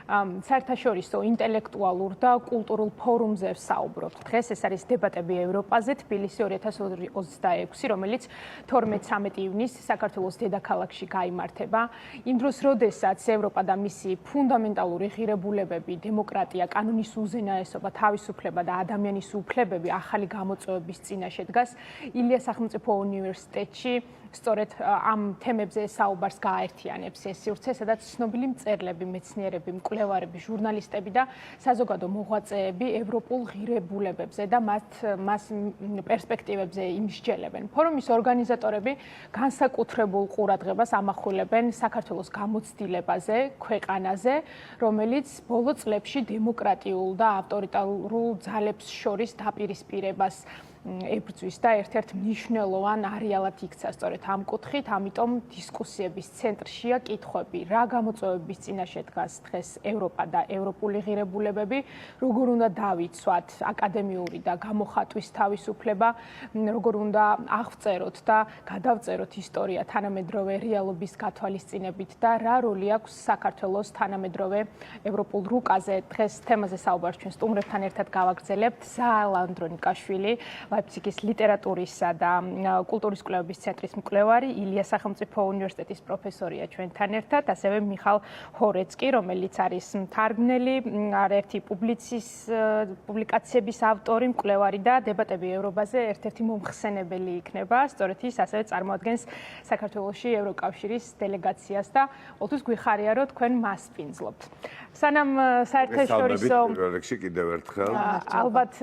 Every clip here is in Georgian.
საერთაშორისო ინტელექტუალურ და კულტურულ ფორუმზე ვსაუბრობთ. დღეს ეს არის დებატები ევროპაზე, თბილისი 2026, რომელიც 12-13 ივნისს საქართველოს დედაქალაქში გაიმართება. იმ დროს, როდესაც ევროპა და მისი ფუნდამენტალური ღირებულებები, დემოკრატია, კანონის უზენაესობა, თავისუფლება და ადამიანის უფლებები ახალი გამოწვევების წინაშე დგას, ილიას სახელმწიფო უნივერსიტეტში სწორედ ამ თემებზე საუბარს გააერთიანებს ეს სივრცე, სადაც ცნობილი მწერლები, მეცნიერები, მკვლევარები, ჟურნალისტები და საზოგადო მოღვაწეები ევროპულ ღირებულებებზე და მას პერსპექტივებზე იმსჯელებენ. ფორუმის ორგანიზატორები განსაკუთრებულ ყურადღებას ამახვილებენ საქართველოს გამოცდილებაზე, ქვეყანაზე, რომელიც ბოლო წლებში დემოკრატიულ და ავტორიტარულ ძალებს შორის დაპირისპირებას ებრძვის და ერთ-ერთ მნიშვნელოვან არეალად იქცა სწორედ ამ კუთხით, ამიტომ დისკუსიების ცენტრშია კითხვები, რა გამოწვევების წინაშე დგას დღეს ევროპა და ევროპული ღირებულებები, როგორ უნდა დავიცვათ აკადემიური და გამოხატვის თავისუფლება, როგორ უნდა აღწეროთ და გადავწეროთ ისტორია თანამედროვე რეალობის გათვალისწინებით და რა როლი აქვს საქართველოს თანამედროვე ევროპულ რუკაზე. დღეს თემაზე საუბარს ჩვენ სტუმრებთან ერთად გავაგრძელებთ. ზაალ ანდრონიკაშვილი, ლაიფციგის ლიტერატურისა და კულტურის კვლევების ცენტრის მკვლევარი, ილიას სახელმწიფო უნივერსიტეტის პროფესორია ჩვენთან ერთად, ასევე მიხალ ჰორეცკი, რომელიც არის მთარგმნელი, არაერთი პუბლიკაციების ავტორი, მკვლევარი და დებატები ევროპაზე ერთ-ერთი მომხსენებელი იქნება. სწორედ ის ასევე წარმოადგენს საქართველოში ევროკავშირის დელეგაციას და ყოველთვის გვიხარია, რომ თქვენ მას პინძლობთ. სანამ საერთაშორისო კიდევ ერთხელ ალბათ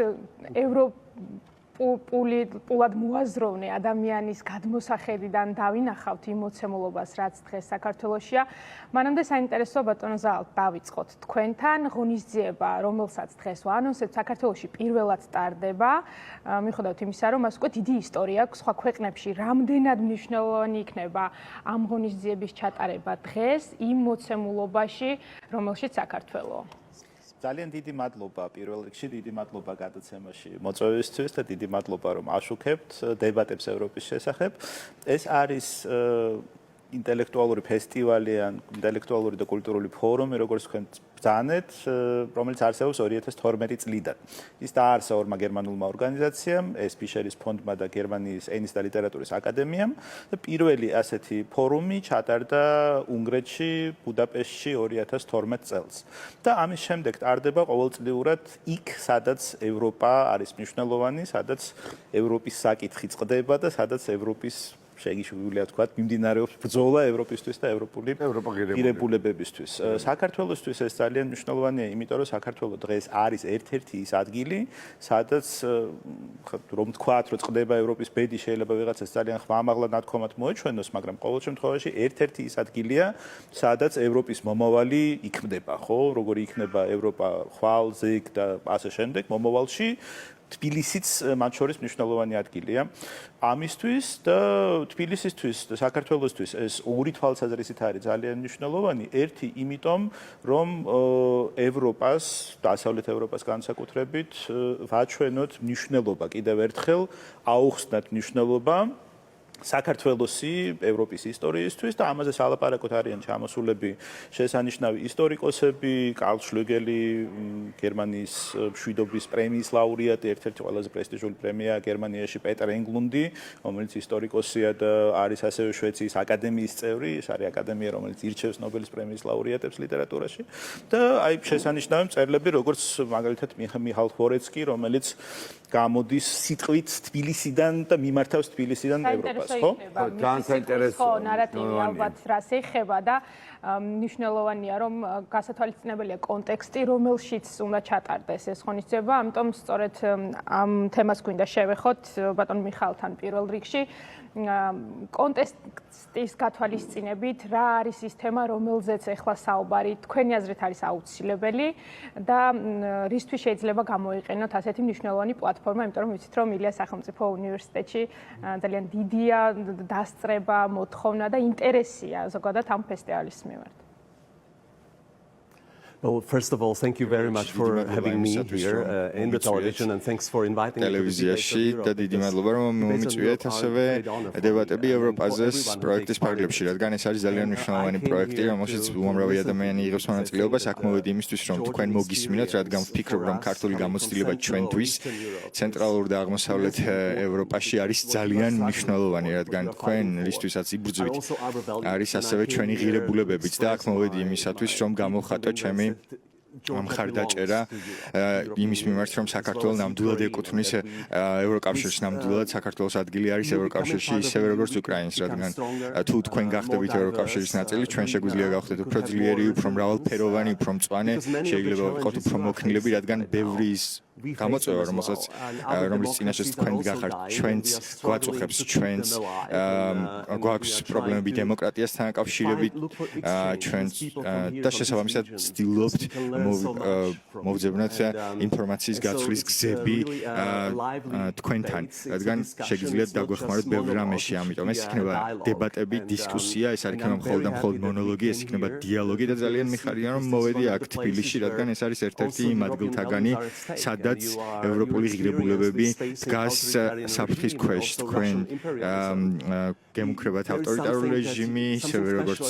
პულად მოაზროვნე ადამიანის გადმოსახედიდან დავინახავთ იმ მოცემულობას, რაც დღეს საქართველოშია. მანამდე საინტერესო ბატონო ზაალ დავიწყოთ თქვენთან ღონისძიება, რომელსაც დღეს ვაანონსებთ, საქართველოში პირველად ტარდება. მიუხედავად იმისა, რომ მას უკვე დიდი ისტორია აქვს სხვა ქვეყნებში, რამდენად მნიშვნელოვანი იქნება ამ ღონისძიების ჩატარება დღეს იმ მოცემულობაში, რომელშიც საქართველო. ძალიან დიდი მადლობა პირველ რიგში, დიდი მადლობა გადაცემაში მოწვევისთვის და დიდი მადლობა რომ აშუქებთ დებატებს ევროპის შესახებ. ეს არის ინტელექტუალური ფესტივალი ან ინტელექტუალური და კულტურული ფორუმი, როგორც თქვენ ბრძანეთ, რომელიც არსებობს 2012 წლიდან. ის დააარსა ორმა გერმანულმა ორგანიზაციამ, ეს ფიშერის ფონდმა და გერმანიის ენის და ლიტერატურის აკადემიამ და პირველი ასეთი ფორუმი ჩატარდა უნგრეთში, ბუდაპეშტში 2012 წელს. და ამის შემდეგ ტარდება ყოველწლიურად იქ, სადაც ევროპა არის მნიშვნელოვანი, სადაც ევროპის საკითხი წყდება და სადაც ევროპის შეგიშვილია თქვა მიმდინარეობს ბრძოლა ევროპისთვის და ევროპული ღირებულებებისთვის. საქართველოსთვის ეს ძალიან მნიშვნელოვანია, იმიტომ რომ საქართველო დღეს არის ერთ-ერთი ის ადგილი, სადაც რომ თქვათ, რომ წყდება ევროპის ბედი, შეიძლება ვიღაცას ძალიან ხმამაღლა ნათქვამად მოეჩვენოს, მაგრამ ყოველ შემთხვევაში ერთ-ერთი ის ადგილია, სადაც ევროპის მომავალი იქმნება, ხო? როგორი იქნება ევროპა ხვალ, ზეგ და ასე შემდეგ მომავალში. თბილისიც მათ შორის მნიშვნელოვანი ადგილია. ამისთვის და თბილისისთვის და საქართველოსთვის ეს ორი თვალსაზრისით არის ძალიან მნიშვნელოვანი. ერთი, იმიტომ რომ ევროპას, დასავლეთ ევროპას განსაკუთრებით, ვაჩვენოთ მნიშვნელობა კიდევ ერთხელ, აუხსნათ მნიშვნელობა საქართველოსი ევროპის ისტორიისთვის და ამაზე სალაპარაკოთ არიან ჩამოსულები შესანიშნავი ისტორიკოსები, კარლ შლეგელი, გერმანიის მშვიდობის პრემიის ლაურეატი, ერთ-ერთი ყველაზე პრესტიჟული პრემია გერმანიაში პეტერ ენგლუნდი, რომელიც ისტორიკოსია და არის ასევე შვეიცარიის აკადემიის წევრი, ეს არის აკადემია, რომელიც ირჩევს ნობელის პრემიის ლაურეატებს ლიტერატურაში და აი შესანიშნავი მწერლები, როგორც მაგალითად მიხალ ჰორეცკი, რომელიც გამოდის სიტყვით თბილისიდან და მიმართავს თბილისიდან ევროპას. ძალიან საინტერესო ნარატივი ალბათ რას ეხება და მნიშვნელოვანია რომ გასათვალისწინებელია კონტექსტი რომელშიც უნდა ჩატარდეს ეს ღონისძიება, ამიტომ სწორედ ამ თემას გვინდა შევეხოთ ბატონ მიხალთან პირველ რიგში. კონტექსტის გათვალისწინებით რა არის ის თემა, რომელზეც ახლა საუბარი თქვენი აზრით არის აუცილებელი და რისთვის შეიძლება გამოიყენოთ ასეთი მნიშვნელოვანი პლატფორმა, იმიტომ რომ ვიცით რომ ილიას სახელმწიფო უნივერსიტეტში ძალიან დიდია დასწრება, მოთხოვნა და ინტერესია ზოგადად ამ ფესტივალის მიმართ. Well, first of all, thank you very much for having me here in the television and thanks for inviting me to ტელევიზიაში და დიდი მადლობა რომ მომიწვიეთ ასევე დებატები ევროპაზეს პროექტის ფარგლებში, რადგან ეს არის ძალიან მნიშვნელოვანი პროექტი, რომელშიც უამრავი ადამიანი იღებს მონაწილეობას. აქ მოვედი იმისთვის, რომ თქვენ მოგისმინოთ, რადგან ვფიქრობ, რომ ქართული გამოცდილება ჩვენთვის ცენტრალურ და აღმოსავლეთ ევროპაში არის ძალიან მნიშვნელოვანი, რადგან თქვენ რისთვისაც იბრძვით არის ასევე ჩვენი ღირებულებებიც და აქ მოვედი იმისათვის, რომ გამოვხატო ჩემი მხარდაჭერა იმის მიმართ, რომ საქართველოს ნამდვილად ეკუთვნის ევროკავშირს, ნამდვილად საქართველოს ადგილი არის ევროკავშირში, ისევე როგორც უკრაინის, რადგან თუ თქვენ გახდებით ევროკავშირის ნაწილი, ჩვენ შეგვიძლია გავხდეთ უფრო ძლიერი, უფრო მრავალფეროვანი, უფრო მწვანე, შეიძლება ვიყოთ უფრო მოქნილები, რადგან ბევრი ის გამოწვევა, რომლის წინაშეც თქვენ გახართ, ჩვენც გვაწუხებს, ჩვენც გვაქვს პრობლემები დემოკრატიასთან დაკავშირებით, ჩვენც და შესაბამისად ვცდილობთ მოვძებნოთ ინფორმაციის გაცვლის გზები თქვენთან, რადგან შეგიძლიათ დაგვეხმაროთ ბევრ რამეში, ამიტომ ეს იქნება დებატები, დისკუსია, ეს არ იქნება მხოლოდ და მხოლოდ მონოლოგი, ეს იქნება დიალოგი და ძალიან მიხარია, რომ მოვედი აქ თბილისში, რადგან ეს არის ერთ-ერთი იმ ადგილთაგანი, სადაც ევროპული ღირებულებები დგას საფრთხის ქვეშ. თქვენ გემუქრებათ ავტორიტარული რეჟიმი, ისევე როგორც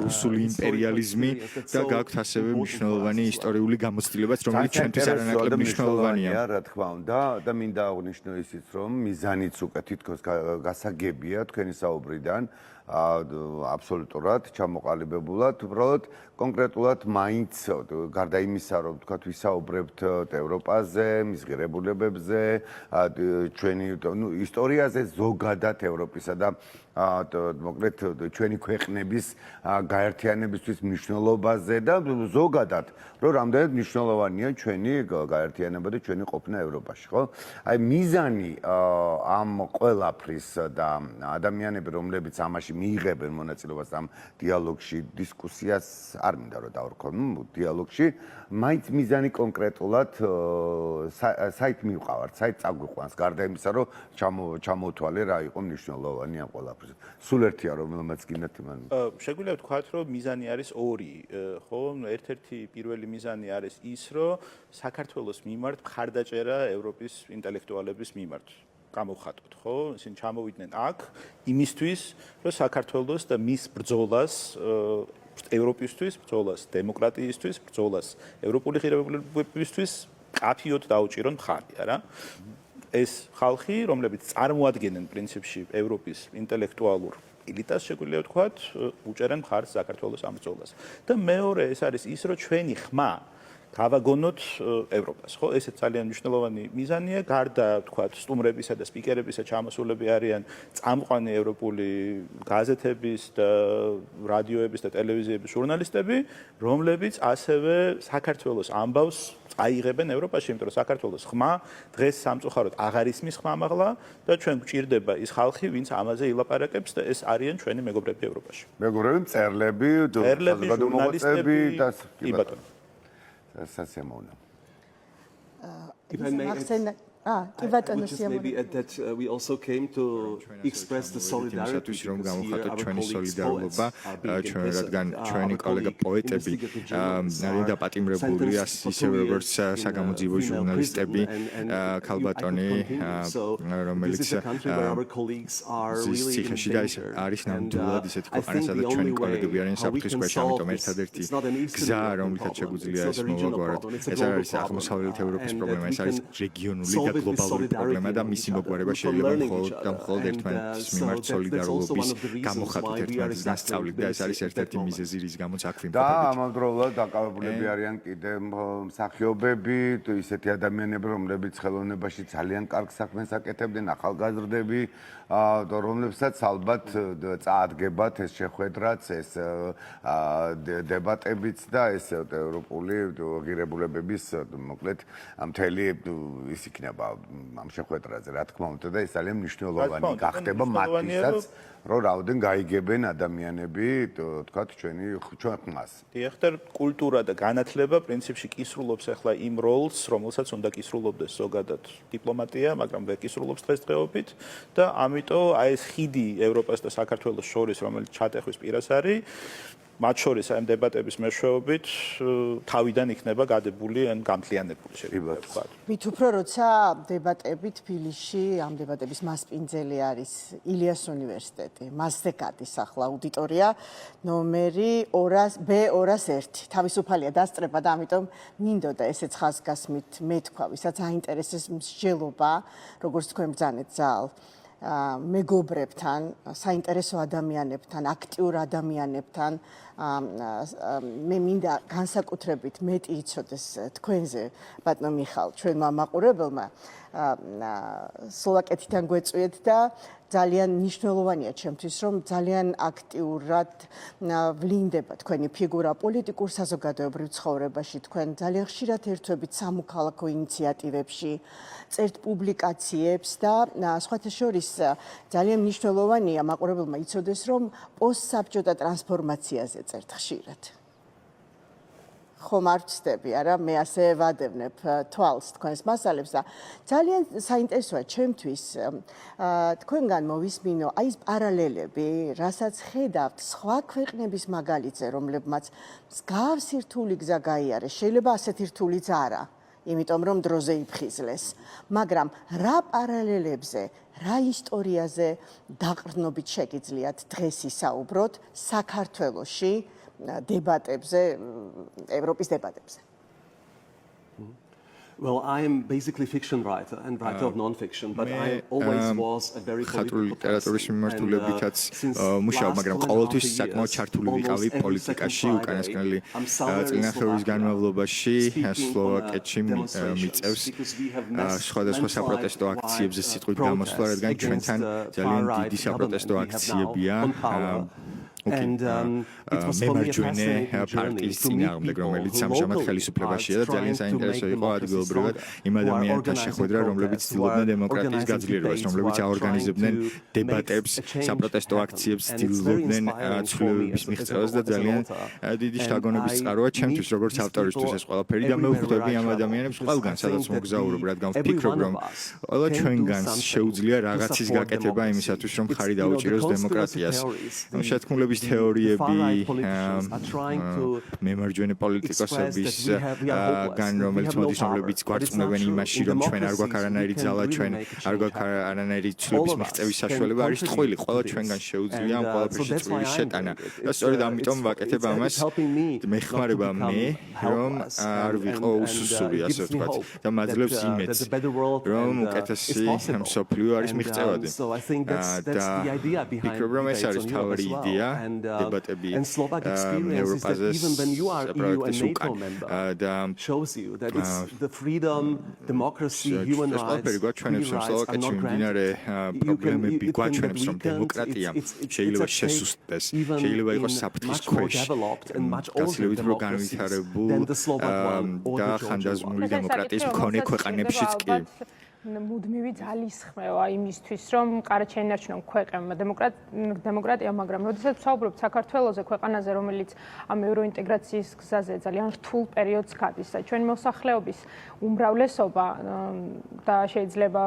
რუსული იმპერიალიზმი და გაქვთ ასევე მნიშვნელოვანი ისტორიული გამოცდილებაც, რომელიც ჩვენთვის არანაკლებ მნიშვნელოვანია. რა თქმა უნდა, და მინდა აღვნიშნო ისიც, რომ მიზანიც უკვე თითქოს გასაგებია თქვენი საუბრიდან. აბსოლუტურად ჩამოყალიბებულად, უბრალოდ კონკრეტულად მაინც გარდა იმისა, რომ თქვათ ვისაუბრებთ ევროპაზე, მის ღირებულებებზე, ჩვენი ისტორიაზე ზოგადად ევროპისა და მოკლედ ჩვენი ქვეყნების გაერთიანებისთვის მნიშვნელობაზე და ზოგადად, რომ რამდენად მნიშვნელოვანია ჩვენი გაერთიანება და ჩვენი ყოფნა ევროპაში, ხო? აი მიზანი ამ ყველაფრის და ადამიანები, რომლებიც ამაში მიიღებენ მონაწილეობას ამ დიალოგში, დისკუსიას არ მინდა რომ დავარქვა, დიალოგში, მაინც მიზანი კონკრეტულად საით მივყავართ, საით წაგვიყვანს, გარდა იმისა, რომ ჩამოვთვალე რა იყო მნიშვნელოვანი ამ ყველაფრის. სულ ერთია რომელმაც გინდათ იმან. შეგვიძლია ვთქვათ, რომ მიზანი არის ორი, ხო? ერთ-ერთი პირველი მიზანი არის ის, რომ საქართველოს მიმართ მხარდაჭერა ევროპის ინტელექტუალების მიმართ. გამოვხატოთ, ხო? ისინი ჩამოვიდნენ აქ იმისთვის, რომ საქართველოს და მის ბრძოლას ევროპისთვის, ბრძოლას დემოკრატიისთვის, ბრძოლას ევროპული ღირებულებებისთვის კაფიოდ დაუჭირონ მხარი, არა? ეს ხალხი, რომლებიც წარმოადგენენ პრინციპში ევროპის ინტელექტუალურ ელიტას, შეგვიძლია ვთქვათ, უჭერენ მხარს საქართველოს ამ ბრძოლას. და მეორე ეს არის ის, რომ ჩვენი ხმა გავაგონოთ ევროპას, ხო? ესეც ძალიან მნიშვნელოვანი მიზანია, გარდა ვთქვათ, სტუმრებისა და სპიკერებისა ჩამოსულები არიან წამყვანი ევროპული გაზეთების და რადიოების და ტელევიზიების ჟურნალისტები, რომლებიც ასევე საქართველოს ამბავს აიღებენ ევროპაში, იმიტომ რომ საქართველოს ხმა დღეს სამწუხაროდ აღარ ისმის ხმა მაღლა და ჩვენ გვჭირდება ის ხალხი, ვინც ამაზე ილაპარაკებს და ეს არიან ჩვენი მეგობრები ევროპაში. მეგობრები, მწერლები, ჟურნალისტები და კი ბატონო. სასიამოვნო. If I may, I would just maybe add that we also came to express the solidarity რომ გამოვხატოთ ჩვენი სოლიდარობა, რადგან ჩვენი კოლეგა პოეტები არიან დაპატიმრებული, ისევე როგორც საგამოძიებო ჟურნალისტები, ქალბატონი, რომელიც ციხეში და არის ნამდვილად ისეთი ქვეყანა, სადაც ჩვენი კოლეგები არიან საფრთხის ქვეშ, ამიტომ ერთადერთი გზა, რომლითაც შეგვიძლია ეს მოვაგვაროთ, ეს არის აღმოსავლეთ ევროპის პრობლემა, ეს არის რეგიონული და გლობალური პრობლემა და მისი მოგვარება შეიძლება მხოლოდ ერთმანეთის მიმართ სოლიდარობის გამოხატვით ერთმანეთის გასწავლით და ეს არის ერთ-ერთი მიზეზი, რის გამოც აქ ვიმყოფებით. და ამავდროულად დაკავებულები არიან კიდევ მსახიობები, ისეთი ადამიანები, რომლებიც ხელოვნებაში ძალიან კარგ საქმეს აკეთებდნენ, ახალგაზრდები, რომლებსაც ალბათ წაადგებათ ეს შეხვედრაც, ეს დებატებიც და ეს ევროპული ღირებულებების მოკლედ მთელი ის იქნება ამ შეხვედრაზე, რა თქმა უნდა და ეს ძალიან მნიშვნელოვანი გახდება მათთვისაც, რომ რაოდენ გაიგებენ ადამიანები, თქვათ, ჩვენ ხმას. დიახ, და კულტურა და განათლება პრინციპში კისრულობს ახლა იმ როლს, რომელსაც უნდა კისრულობდეს ზოგადად დიპლომატია, მაგრამ ვერ კისრულობს დღესდღეობით და ამიტომ აი ეს ხიდი ევროპას და საქართველოს შორის, რომელიც ჩატეხვის პირას არის, მათ შორის აი დებატების მეშვეობით თავიდან იქნება გადებული ან გამთლიანებული შეგვიძლია. მით უფრო როცა დებატები თბილისში, ამ დებატების მასპინძელი არის ილიას უნივერსიტეტი. მასზე გადის ახლა აუდიტორია ნომერი B201. თავისუფალია დასწრება და ამიტომ მინდოდა ესეც ხაზგასმით მეთქვა, ვისაც აინტერესებს მსჯელობა, როგორც თქვენ ბრძანეთ ძალ მეგობრებთან, საინტერესო ადამიანებთან, აქტიურ ადამიანებთან, მე მინდა განსაკუთრებით მეტი იცოდეს თქვენზე, ბატონო მიხალ, ჩვენმა მაყურებელმა, სლოვაკეთიდან გვეწვიეთ და ძალიან მნიშვნელოვანია ჩემთვის, რომ ძალიან აქტიურად ვლინდება თქვენი ფიგურა პოლიტიკურ საზოგადოებრივ ცხოვრებაში, თქვენ ძალიან ხშირად ერთვებით სამოქალაქო ინიციატივებში, წერთ პუბლიკაციებს და სხვათა შორის ძალიან მნიშვნელოვანია მაყურებელმა იცოდეს, რომ პოსტსაბჭოთა ტრანსფორმაციაზე წერთ ხშირად. ხომ არ ვწდები, არა? მე ასე ვადევნებ თვალს თქვენს მასალებს და ძალიან საინტერესოა ჩემთვის თქვენგან მოვისმინო აი ეს პარალელები, რასაც ხედავთ სხვა ქვეყნების მაგალითზე, რომლებმაც მსგავსი რთული გზა გაიარეს, შეიძლება ასეთი რთულიც არა, იმიტომ რომ დროზე იფხიზლეს, მაგრამ რა პარალელებზე, რა ისტორიაზე დაყრდნობით შეგიძლიათ დღეს ისაუბროთ საქართველოში დებატებზე, ევროპის დებატებზე. Well, I am basically fiction writer and writer of non-fiction, but I always was a very ხატრული ლიტერატურის მიმართულებითაც მუშაობ, მაგრამ ყოველთვის საკმაოდ ჩართული ვიყავი პოლიტიკაში, უკანასკნელი წინახევრის განმავლობაში სლოვაკეთში მიწევს სხვადასხვა საპროტესტო აქციებზე სიტყვით გამოსვლა, რადგან ჩვენთან ძალიან დიდი საპროტესტო აქციებია. მემარჯვენე პარტიის წინააღმდეგ, რომელიც ამჟამად ხელისუფლებაშია და ძალიან საინტერესო იყო ადგილობრივად იმ ადამიანთა შეხვედრა, რომლებიც ცდილობდნენ დემოკრატიის გაძლიერებას, რომლებიც აორგანიზებდნენ დებატებს, საპროტესტო აქციებს, ცდილობდნენ ცვლილებების მიღწევას და ძალიან დიდი შთაგონების წყაროა ჩემთვის, როგორც ავტორისთვის ეს ყველაფერი და მე ვხვდები ამ ადამიანებს ყველგან, სადაც მოგზაურობ, რადგან ვფიქრობ, რომ ყველა ჩვენგანს შეუძლია რაღაცის გაკეთება იმისათვის, რომ ხარი დაუჭიროს დემოკრატიას. შეთქმულების თეორიები მემარჯვენე პოლიტიკოსების გან, რომელიც მოდის, რომლებიც გვარწმუნებენ იმაში, რომ ჩვენ არ გვაქვს არანაირი ძალა, ჩვენ არ გვაქვს არანაირი ცვლილების მიღწევის საშუალება, არის ტყუილი. ყველა ჩვენგან შეუძლია ამ ყველაფერში წვირის შეტანა. და სწორედ ამიტომ ვაკეთებ ამას. მეხმარება მე, რომ არ ვიყო უსუსური, ასე ვთქვათ, და მაძლევს იმედს, რომ უკეთესი მსოფლიო არის მიღწევადი. და ვფიქრობ, რომ ეს არის თავი იდეა. დებატები ევროპაზე პროექტის უკან და ყველაფერი გვაჩვენებს, რომ სლოვაკეთში მიმდინარე პრობლემები გვაჩვენებს, რომ დემოკრატია შეიძლება შესუსტდეს, შეიძლება იყოს საფრთხის ქვეშ, გაცილებით უფრო განვითარებულ და ხანდაზმული დემოკრატიის მქონე ქვეყანებშიც კი. მუდმივი ძალისხმევა იმისთვის, რომ კარად შეინარჩუნონ ქვეყნებმა დემოკრატია, მაგრამ როდესაც ვსაუბრობთ საქართველოზე, ქვეყანაზე, რომელიც ამ ევროინტეგრაციის გზაზე ძალიან რთულ პერიოდს გადის და ჩვენი მოსახლეობის უმრავლესობა და შეიძლება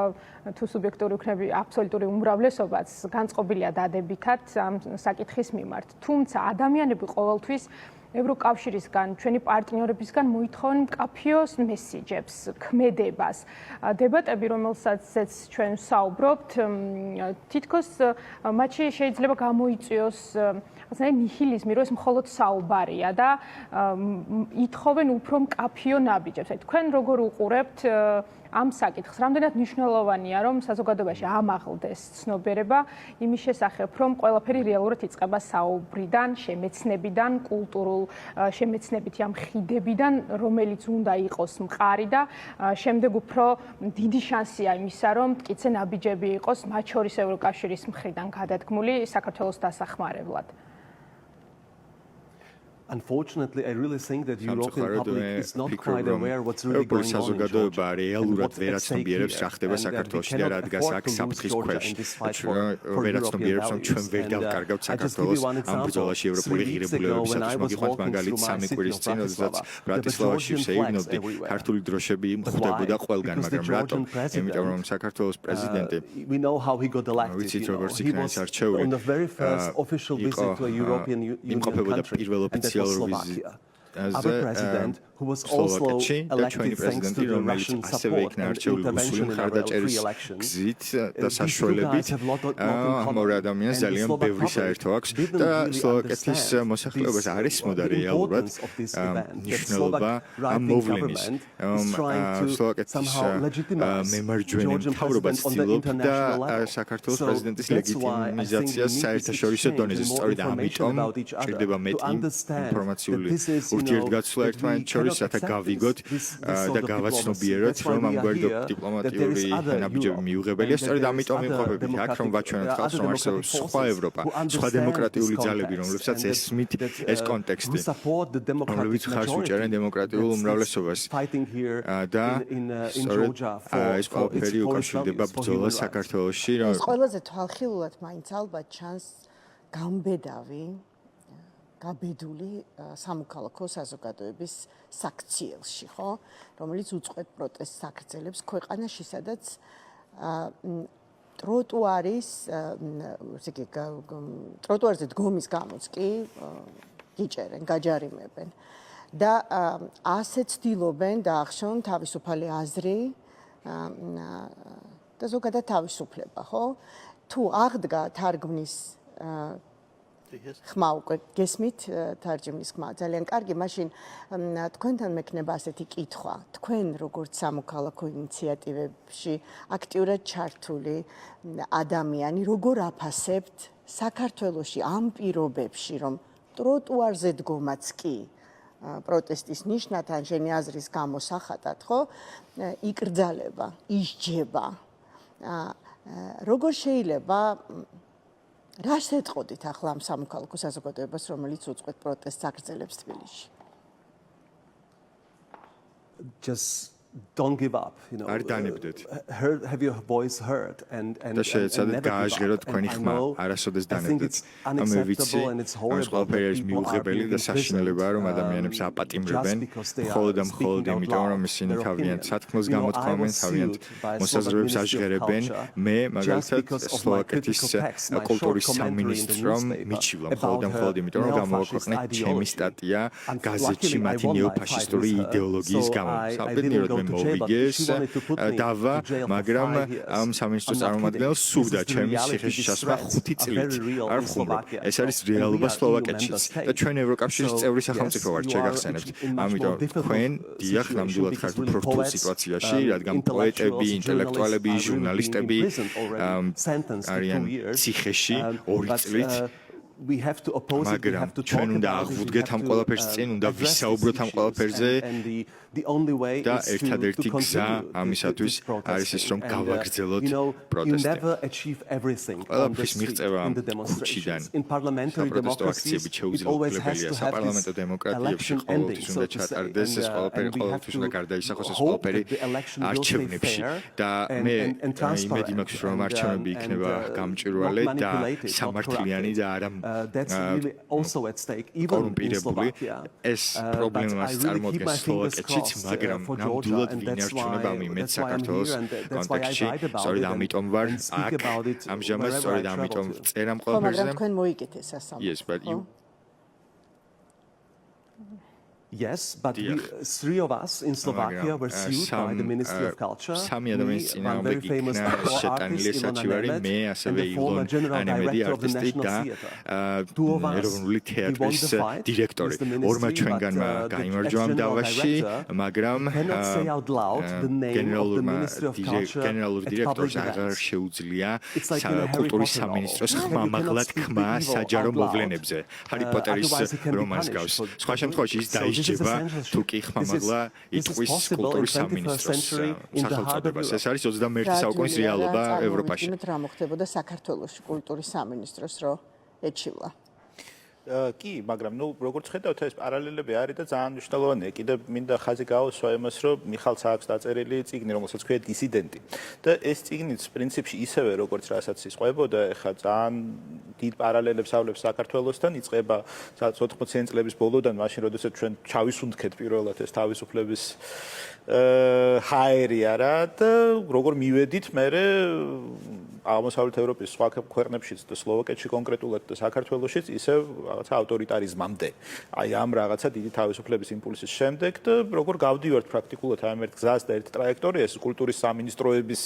თუ სუბიექტური იქნება აბსოლუტური უმრავლესობაც განწყობილია დადებითად ამ საკითხის მიმართ. თუმცა ადამიანები ყოველთვის ევროკავშირისგან, ჩვენი პარტნიორებისგან მოითხოვენ მკაფიოს მესიჯებს, ქმედებას. დებატები, რომელსაც ჩვენ ვსაუბრობთ, თითქოს მათში შეიძლება გამოიწვიოს ნიჰილიზმი, რომ ეს მხოლოდ საუბარია და ითხოვენ უფრო მკაფიო ნაბიჯებს. თქვენ როგორ უყურებთ ამ საკითხს, რამდენად მნიშვნელოვანია, რომ საზოგადოებაში ამაღლდეს ცნობიერება იმის შესახებ, რომ ყველაფერი რეალურად იწყება საუბრიდან, შემეცნებიდან, კულტურულ შემეცნებითი ამ ხიდებიდან, რომელიც უნდა იყოს მყარი და შემდეგ უფრო დიდი შანსია იმისა, რომ მტკიცე ნაბიჯები იყოს მათ შორის ევროკავშირის მხრიდან გადადგმული საქართველოს დასახმარებლად. Unfortunately, I really think that the European public is not quite aware what's really ევროპული going on in საზოგადოება Georgia. რეალურად ვერ აცნობიერებს რა ხდება საქართველოში და რა დგას აქ საფრთხის ქვეშ. ვერ აცნობიერებს რომ ჩვენ ვერ დავკარგავთ საქართველოს ამ ბრძოლაში ევროპული ღირებულებებისათვის. მოგიყვანთ მაგალითად სამი კვირის წინ, როდესაც ბრატისლავაში ვსეირნობდი, ქართული დროშები მხვდებოდა ყველგან, მაგრამ რატომ? იმიტომ რომ საქართველოს პრეზიდენტი we know how he got elected. ვიცით როგორც He იქნა was ის არჩეული. on the very first official visit to a European Union country, პირველ and that was ოფიციალურ Slovakia. As Our president, who was also elected thanks to the Russian support and intervention in our free elections. გზით და საშუალებით ამორ ადამიანს ძალიან ბევრი საერთო აქვს და სლოვაკეთის მოსახლეობას არ ისმოდა რეალურად მნიშვნელობა ამ მოვლენის. სლოვაკეთის მემარჯვენე მთავრობა ცდილობდა და საქართველოს პრეზიდენტის ლეგიტიმიზაციას საერთაშორისო დონეზე. სწორედ ამიტომ ჭირდება მეტი ინფორმაციული ურთიერთგაცვლა ერთმანეთს შორის, რათა გავიგოთ და გავაცნობიეროთ, რომ ამგვარი დიპლომატიური ნაბიჯები მიუღებელია. სწორედ ამიტომ იმყოფებით აქ, რომ ვაჩვენოთ ხალხს, რომ არსებობს სხვა ევროპა, სხვა დემოკრატიული ძალები, რომლებსაც ესმით ეს კონტექსტი, რომლებიც ხარს უჭერენ დემოკრატიულ უმრავლესობას. და სწორედ ეს ყველაფერი უკავშირდება ბრძოლას საქართველოში. ეს ყველაზე თვალხილულად მაინც ალბათ ჩანს გამბედავი გაბედული სამოქალაქო საზოგადოების საქციელში, ხო? რომელიც უწყვეტ პროტესტს აგრძელებს ქვეყანაში, სადაც ტროტუარზე დგომის გამოც კი გიჭერენ, გაჯარიმებენ. და ასე ცდილობენ დაახშონ თავისუფალი აზრი და ზოგადად თავისუფლება, ხო? თუ აღდგა თარგმნის ხმა უკვე გესმით თარჯიმნის ხმა ძალიან კარგი, მაშინ თქვენთან მექნება ასეთი კითხვა. თქვენ როგორც სამოქალაქო ინიციატივებში აქტიურად ჩართული ადამიანი, როგორ აფასებთ საქართველოში ამ პირობებში, რომ ტროტუარზე დგომაც კი პროტესტის ნიშნად ან შენი აზრის გამოსახატად, ხო? იკრძალება, ისჯება. როგორ შეიძლება რას ეტყოდით ახლა ამ სამოქალაქო საზოგადოებას, რომელიც უწყვეტ პროტესტს აგრძელებს თბილისში? Just don't give up, you know. არ დანებდეთ. Have your voice heard and და შეეცადეთ გააჟღეროთ თქვენი ხმა, არასოდეს დანებდეთ. მე ვიცი, ეს ყველაფერი არის მიუღებელი და საშინელებაა, რომ ადამიანებს აპატიმრებენ, მხოლოდ და მხოლოდ იმიტომ, რომ ისინი თავიანთ სათქმელს გამოთქვამენ, თავიანთ მოსაზრებებს აჟღერებენ. მე მაგალითად სლოვაკეთის კულტურის სამინისტრომ მიჩივლა მხოლოდ და მხოლოდ იმიტომ, რომ გამოვაქვეყნე ჩემი სტატია გაზეთში მათი ნეოფაშისტური იდეოლოგიის გამო. საბედნიეროდ მოვიგეს დავა, მაგრამ ამ სამინისტროს წარმომადგენელს სურდა ჩემი ციხეში ჩასვლა 5 წლით. არ ვხუმრობ. ეს არის რეალობა სლოვაკეთშიც და ჩვენ ევროკავშირის წევრი სახელმწიფო ვართ, შეგახსენებთ. ამიტომ თქვენ დიახ, ნამდვილად ხართ უფრო რთულ სიტუაციაში, რადგან პოეტები, ინტელექტუალები, ჟურნალისტები არიან ციხეში 2 წლით. მაგრამ ჩვენ უნდა აღვუდგეთ ამ ყველაფერს წინ, უნდა ვისაუბროთ ამ ყველაფერზე და ერთადერთი გზა ამისათვის არის ის, რომ გავაგრძელოთ პროტესტი. ყველაფრის მიღწევა ქუჩიდან საპროტესტო აქციებით შეუძლებელია. საპარლამენტო დემოკრატიებში ყოველთვის უნდა ჩატარდეს ეს ყველაფერი, ყოველთვის უნდა გარდაისახოს ეს ყველაფერი არჩევნებში და მე იმედი მაქვს, რომ არჩევნები იქნება გამჭვირვალე და სამართლიანი და არა კორუმპირებული. ეს პრობლემას წარმოადგენს სლოვაკეთშიც, მაგრამ ნამდვილად ვინ არჩევნება ამ იმედს საქართველოს კონტექსტში. სწორედ ამიტომ ვარ აქ ამჟამად, სწორედ ამიტომ წერ ამ ყველაფერზე. მაგრამ თქვენ მოიგეთ ეს ასამბლეა. Yes, but you Yes, but three of us in Slovakia were sued by the Ministry of Culture. სამი ადამიანის წინააღმდეგ იქნა შეტანილი საჩივარი, მე ასევე ილონ ანემედი არტისტი და ეროვნული თეატრის დირექტორი. ორმა ჩვენგანმა გაიმარჯვა ამ დავაში, მაგრამ გენერალურ დირექტორს აღარ შეუძლია კულტურის სამინისტროს ხმამაღლა თქმა საჯარო მოვლენებზე. ჰარი პოტერის რომანს გავს. სხვა შემთხვევაში ის დაიჯება თუ კი ხმამაღლა იტყვის კულტურის სამინისტროს სახელწოდებას. ეს არის 21 საუკუნის რეალობა ევროპაში. რა მოხდებოდა საქართველოში კულტურის სამინისტროს რო ეჩივლა? კი, მაგრამ როგორც ხედავთ, ეს პარალელები არის და ძალიან მნიშვნელოვანია. კიდევ მინდა ხაზი გაუსვა იმას, რომ მიხალს აქვს დაწერილი წიგნი, რომელსაც ქვია დისიდენტი. და ეს წიგნიც პრინციპში ისევე როგორც რასაც ის ყვებოდა, ეხლა ძალიან დიდ პარალელებს ავლებს საქართველოსთან, იწყება 80-იან წლების ბოლოდან, მაშინ როდესაც ჩვენ ჩავისუნთქეთ პირველად ეს თავისუფლების ჰაერი არა და როგორ მივედით მერე აღმოსავლეთ ევროპის სხვა ქვეყნებშიც და სლოვაკეთში კონკრეტულად და საქართველოშიც ისევ რაღაცა ავტორიტარიზმამდე. აი ამ რაღაცა დიდი თავისუფლების იმპულსის შემდეგ და როგორ გავდივართ პრაქტიკულად ამ ერთ გზას და ერთ ტრაექტორიას კულტურის სამინისტროების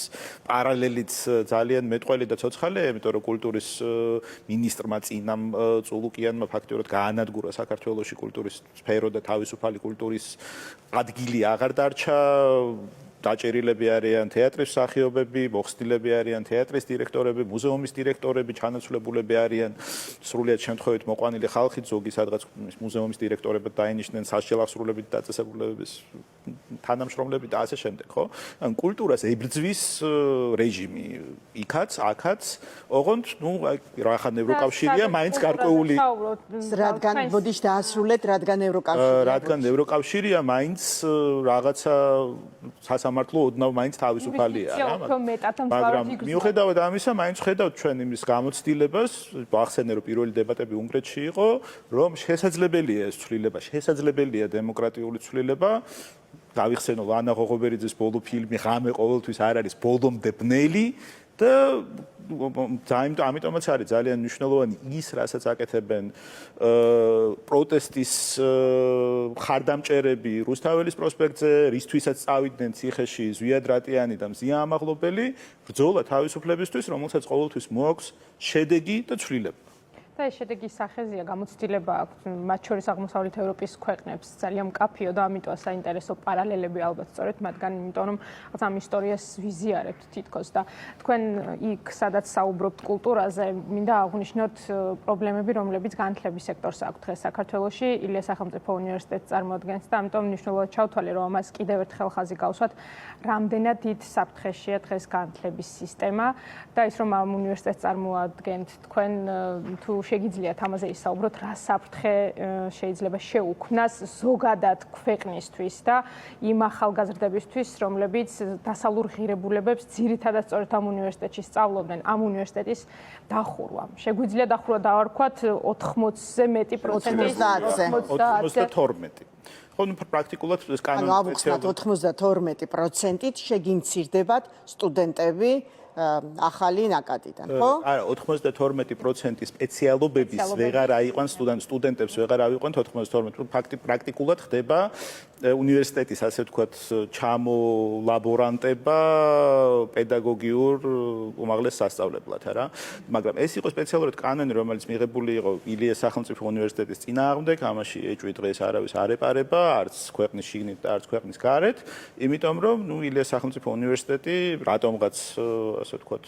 პარალელით ძალიან მეტყველი და ცოცხალია, იმიტომ რომ კულტურის მინისტრმა წინამ წულუკიანმა ფაქტობრივად გაანადგურა საქართველოში კულტურის სფერო და თავისუფალი კულტურის ადგილი აღარ დარჩა. დაჭერილები არიან თეატრის მსახიობები, მოხსნილები არიან თეატრის დირექტორები, მუზეუმის დირექტორები, ჩანაცვლებულები არიან სრულიად შემთხვევით მოყვანილი ხალხით, ზოგი სადღაც მუზეუმის დირექტორებად დაინიშნენ სასჯელ აღსრულებით დაწესებულებების თანამშრომლები და ასე შემდეგ, ხო? ან კულტურას ებრძვის რეჟიმი იქაც, აქაც, ოღონდ, რახან ევროკავშირია, მაინც გარკვეული რადგან ბოდიშ დაასრულეთ, რადგან ევროკავშირია. რადგან ევროკავშირია, მაინც რაღაცა სასამართლო ოდნავ მაინც თავისუფალია რა. მაგრამ მიუხედავად ამისა, მაინც ხედავთ ჩვენ იმის გამოცდილებას, ვახსენე რომ პირველი დებატები უნგრეთში იყო, რომ შესაძლებელია ეს ცვლილება, შესაძლებელია დემოკრატიული ცვლილება. დავიხსენო ლანა ღოღობერიძის ბოლო ფილმი ღამე ყოველთვის არ არის ბოლომდე ბნელი და ამიტომაც არის ძალიან მნიშვნელოვანი ის, რასაც აკეთებენ პროტესტის ხარდამჭერები რუსთაველის პროსპექტზე, რისთვისაც წავიდნენ ციხეში ზვიად რატიანი და მზია ამაღლობელი, ბრძოლა თავისუფლებისთვის, რომელსაც ყოველთვის მოაქვს შედეგი და ცვლილება. და ეს შედეგის სახეზია გამოცდილება აქვს მათ შორის აღმოსავლეთ ევროპის ქვეყნებს ძალიან მკაფიო და ამიტომ საინტერესო პარალელები ალბათ სწორედ მათგან, იმიტომ რომ ამ ისტორიას ვიზიარებთ თითქოს და თქვენ იქ სადაც საუბრობთ კულტურაზე, მინდა აღვნიშნოთ პრობლემები, რომლებიც განათლების სექტორს აქვს დღეს საქართველოში, ილიას სახელმწიფო უნივერსიტეტს წარმოადგენს და ამიტომ მნიშვნელოვნად ჩავთვალე, რომ ამას კიდევ ერთხელ ხაზი გავსვათ, რამდენად დიდ საფრთხეშია დღეს განათლების სისტემა და ის რომ ამ უნივერსიტეტს წარმოადგენთ თქვენ თუ შეგიძლიათ ამაზე ისაუბროთ, რა საფრთხე შეიძლება შეუქმნას ზოგადად ქვეყნისთვის და იმ ახალგაზრდებისთვის, რომლებიც დასავლურ ღირებულებებს ძირითადად სწორედ ამ უნივერსიტეტში სწავლობდნენ, ამ უნივერსიტეტის დახურვა. შეგვიძლია დახურვა დავარქვათ 80-ზე მეტი პროცენტი, 92. ხო, პრაქტიკულად ეს კანონი ავუხსნათ 92%-ით შეგინცირდებათ სტუდენტები ახალი ნაკადიდან, ხო? არა, 92% სპეციალობების ვეღარ აიყვან სტუდენტებს ვეღარ ავიყვანთ 92%. პრაქტიკულად ხდება უნივერსიტეტის, ასე ვთქვათ, ჩამოლაბორანტება პედაგოგიურ უმაღლეს სასწავლებლად, არა? მაგრამ ეს იყო სპეციალურად კანონი, რომელიც მიღებული იყო ილიას სახელმწიფო უნივერსიტეტის წინააღმდეგ, ამაში ეჭვი დღეს არავის არ ეპარება, არც ქვეყნის შიგნით და არც ქვეყნის გარეთ, იმიტომ რომ ილიას სახელმწიფო უნივერსიტეტი რატომღაც ასე ვთქვათ,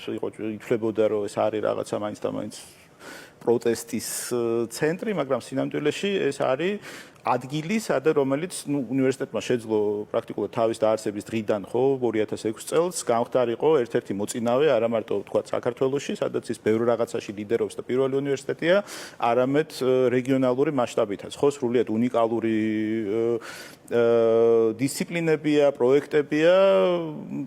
ითვლებოდა, რომ ეს არის რაღაცა მაინც და მაინც პროტესტის ცენტრი, მაგრამ სინამდვილეში ეს არის ადგილი, რომელიც უნივერსიტეტმა შეძლო პრაქტიკულად თავის დაარსების დღიდან, ხო, 2006 წელს გამხდარიყო ერთ-ერთი მოწინავე, არა მარტო ვთქვათ საქართველოში, სადაც ის ბევრ რაღაცაში ლიდერობს და პირველი უნივერსიტეტია, არამედ რეგიონალური მასშტაბითაც, ხო, სრულიად უნიკალური დისციპლინებია, პროექტებია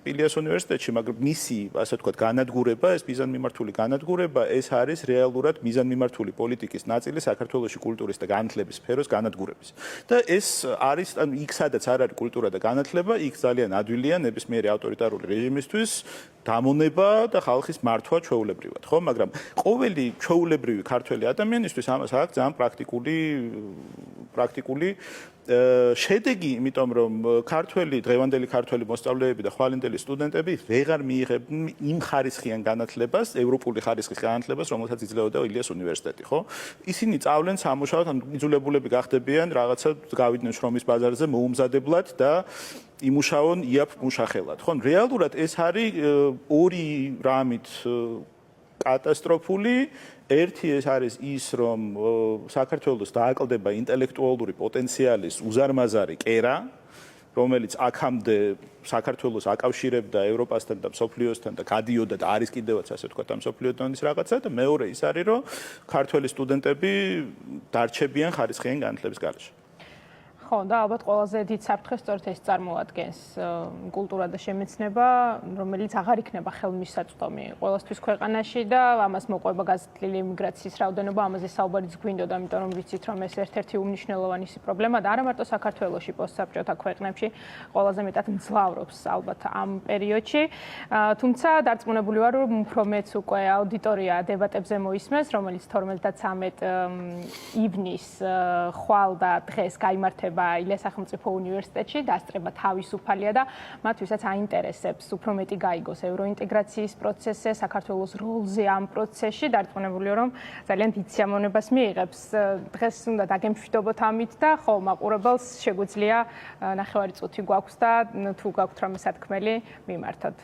ილიას უნივერსიტეტში, მაგრამ მისი, ასე ვთქვათ, განადგურება, ეს მიზანმიმართული განადგურება, ეს არის რეალურად მიზანმიმართული პოლიტიკის ნაწილი საქართველოში კულტურის და განათლების სფეროს განადგურების. და ეს არის, ანუ იქ სადაც არ არის კულტურა და განათლება, იქ ძალიან ადვილია ნებისმიერი ავტორიტარული რეჟიმისთვის დამონება და ხალხის მართვა ჩვეულებრივად, ხო? მაგრამ ყოველი ჩვეულებრივი ქართველი ადამიანისთვის ამას აქვს ძალიან პრაქტიკული შედეგი, იმიტომ რომ დღევანდელი ქართველი მოსწავლეები და ხვალინდელი სტუდენტები ვეღარ მიიღებენ იმ ხარისხიან განათლებას, ევროპული ხარისხის განათლებას, რომელსაც იძლეოდა ილიას უნივერსიტეტი, ხო? ისინი სწავლენ სამუშაოდ, ან იძულებულები გახდებიან რაღაცა გავიდნენ შრომის ბაზარზე მოუმზადებლად და იმუშაონ იაფ მუშახელად, ხო? რეალურად ეს არის ორი რამით კატასტროფული. ერთი ეს არის ის, რომ საქართველოს დააკლდება ინტელექტუალური პოტენციალის უზარმაზარი კერა, რომელიც აქამდე საქართველოს აკავშირებდა ევროპასთან და მსოფლიოსთან და გადიოდა და არის კიდევაც ასე ვთქვათ ამ მსოფლიო დონის რაღაცა და მეორე ის არის რომ ქართველი სტუდენტები დარჩებიან ხარისხიან განათლების გარეშე. ხო, და ალბათ ყველაზე დიდ საფრთხეს სწორედ ეს წარმოადგენს კულტურა და შემეცნება, რომელიც აღარ იქნება ხელმისაწვდომი ყველასთვის ქვეყანაში და ამას მოყვება გაზრდილი იმიგრაციის რაოდენობა, ამაზე საუბარიც გვინდოდა, ამიტომ რომ ვიცით, რომ ეს ერთ-ერთი უმნიშვნელოვანი პრობლემა და არა მარტო საქართველოში, პოსტსაბჭოთა ქვეყნებში ყველაზე მეტად მძლავრობს ალბათ ამ პერიოდში. თუმცა დარწმუნებული ვარ, რომ უფრო მეც უკვე აუდიტორია დებატებზე მოისმენს, რომელიც 12 და 13 ივნისს ხვალ და დღეს გაიმართება ილიას სახელმწიფო უნივერსიტეტში დასწრება თავისუფალია და მათთვისაც აინტერესებს უფრო მეტი გაიგოს ევროინტეგრაციის პროცესზე, საქართველოს როლზე ამ პროცესში. დარწმუნებულია, რომ ძალიან დიდ სიამოვნებას მიიღებს. დღეს უნდა დაგემშვიდობოთ ამით და ხო, მაყურებელს შეგვიძლია ნახევარი წუთი გვაქვს და თუ გაქვთ რამე სათქმელი, მიმართოთ.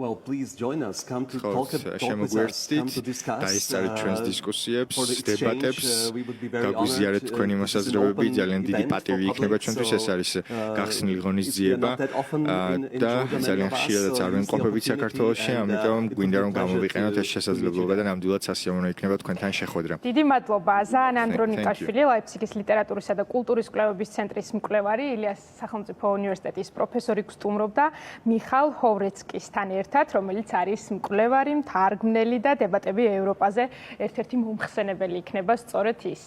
Well, please join us. Come to talk with us, come to discuss. დაისწრეთ ჩვენს დისკუსიებს, დებატებს. გაგვიზიარეთ თქვენი მოსაზრებები, ძალიან დიდი პატივი იქნება ჩვენთვის. ეს არის გახსნილი ღონისძიება და ძალიან ხშირადაც არ ვიმყოფებით საქართველოში, ამიტომ გვინდა რომ გამოვიყენოთ ეს შესაძლებლობა და ნამდვილად სასიამოვნო იქნება თქვენთან შეხვედრა. დიდი მადლობა ზან ანდრონიკაშვილი, ლაიფციგის ლიტერატურისა და კულტურის კვლევების ცენტრის მკვლევარი, ილიას სახელმწიფო უნივერსიტეტის პროფესორი გსტუმრობდა მიხალ ჰოვრეცკისთან ერთად, რომელიც არის მკვლევარი, მთარგმნელი და დებატები ევროპაზე ერთ-ერთი მომხსენებელი იქნება სწორედ ის.